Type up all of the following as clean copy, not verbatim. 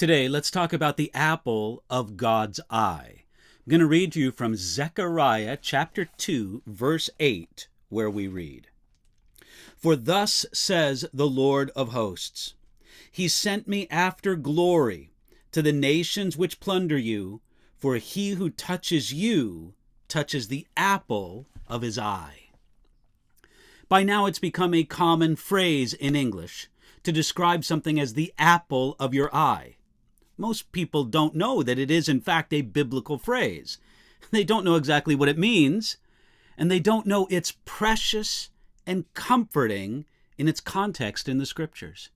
Today, let's talk about the apple of God's eye. I'm going to read to you from Zechariah chapter 2, verse 8, where we read, "For thus says the Lord of hosts, He sent me after glory to the nations which plunder you, for he who touches you touches the apple of his eye." By now it's become a common phrase in English to describe something as the apple of your eye. Most people don't know that it is in fact a biblical phrase. They don't know exactly what it means, and they don't know it's precious and comforting in its context in the Scriptures.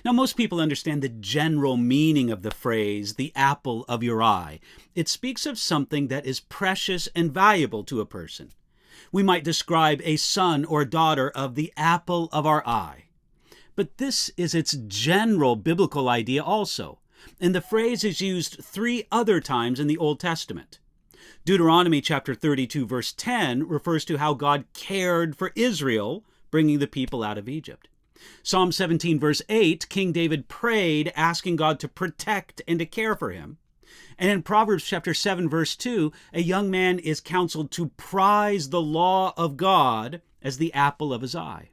Now, most people understand the general meaning of the phrase, the apple of your eye. It speaks of something that is precious and valuable to a person. We might describe a son or daughter of the apple of our eye. But this is its general biblical idea also, and the phrase is used 3 other times in the Old Testament. Deuteronomy chapter 32, verse 10 refers to how God cared for Israel, bringing the people out of Egypt. Psalm 17, verse 8, King David prayed, asking God to protect and to care for him. And in Proverbs chapter 7, verse 2, a young man is counseled to prize the law of God as the apple of his eye.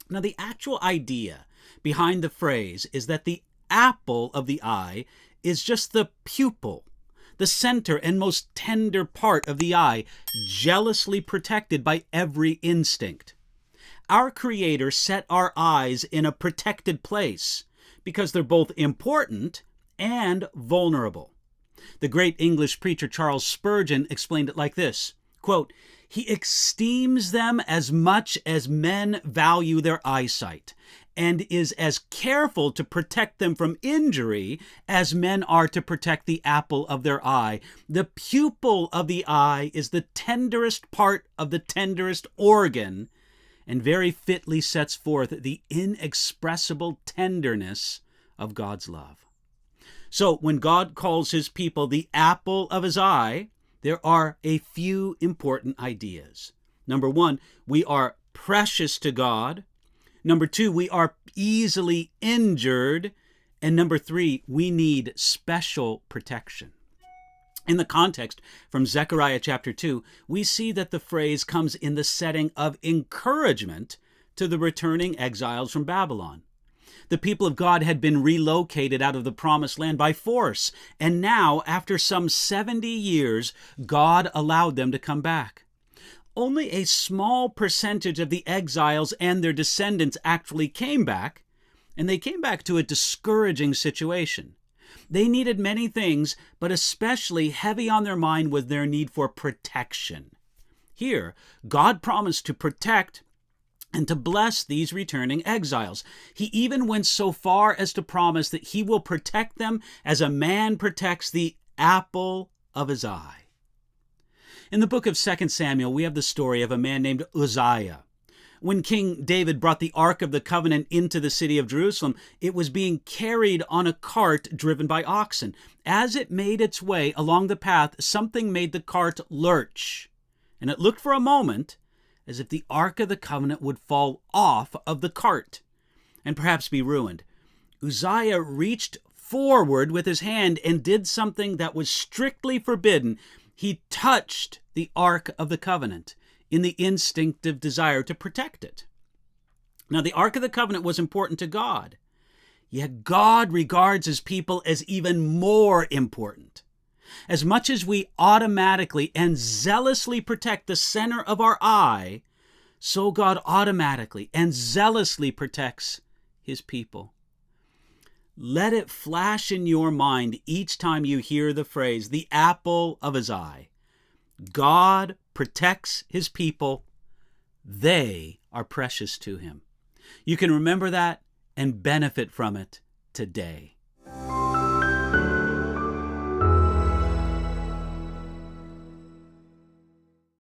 Now, the actual idea behind the phrase is that the apple of the eye is just the pupil, the center and most tender part of the eye, jealously protected by every instinct. Our Creator set our eyes in a protected place because they're both important and vulnerable. The great English preacher Charles Spurgeon explained it like this, quote, "He esteems them as much as men value their eyesight, and is as careful to protect them from injury as men are to protect the apple of their eye. The pupil of the eye is the tenderest part of the tenderest organ, and very fitly sets forth the inexpressible tenderness of God's love." So when God calls his people the apple of his eye, there are a few important ideas. Number 1, we are precious to God. Number 2, we are easily injured. And number 3, we need special protection. In the context from Zechariah chapter 2, we see that the phrase comes in the setting of encouragement to the returning exiles from Babylon. The people of God had been relocated out of the promised land by force, and now, after some 70 years, God allowed them to come back. Only a small percentage of the exiles and their descendants actually came back, and they came back to a discouraging situation. They needed many things, but especially heavy on their mind was their need for protection. Here, God promised to protect and to bless these returning exiles. He even went so far as to promise that he will protect them as a man protects the apple of his eye. In the book of 2 Samuel, we have the story of a man named Uzziah. When King David brought the Ark of the Covenant into the city of Jerusalem, it was being carried on a cart driven by oxen. As it made its way along the path, something made the cart lurch, and it looked for a moment as if the Ark of the Covenant would fall off of the cart and perhaps be ruined. Uzziah reached forward with his hand and did something that was strictly forbidden. He touched the Ark of the Covenant in the instinctive desire to protect it. Now, the Ark of the Covenant was important to God, yet God regards his people as even more important. As much as we automatically and zealously protect the center of our eye, so God automatically and zealously protects his people. Let it flash in your mind each time you hear the phrase, the apple of his eye. God protects his people. They are precious to him. You can remember that and benefit from it today.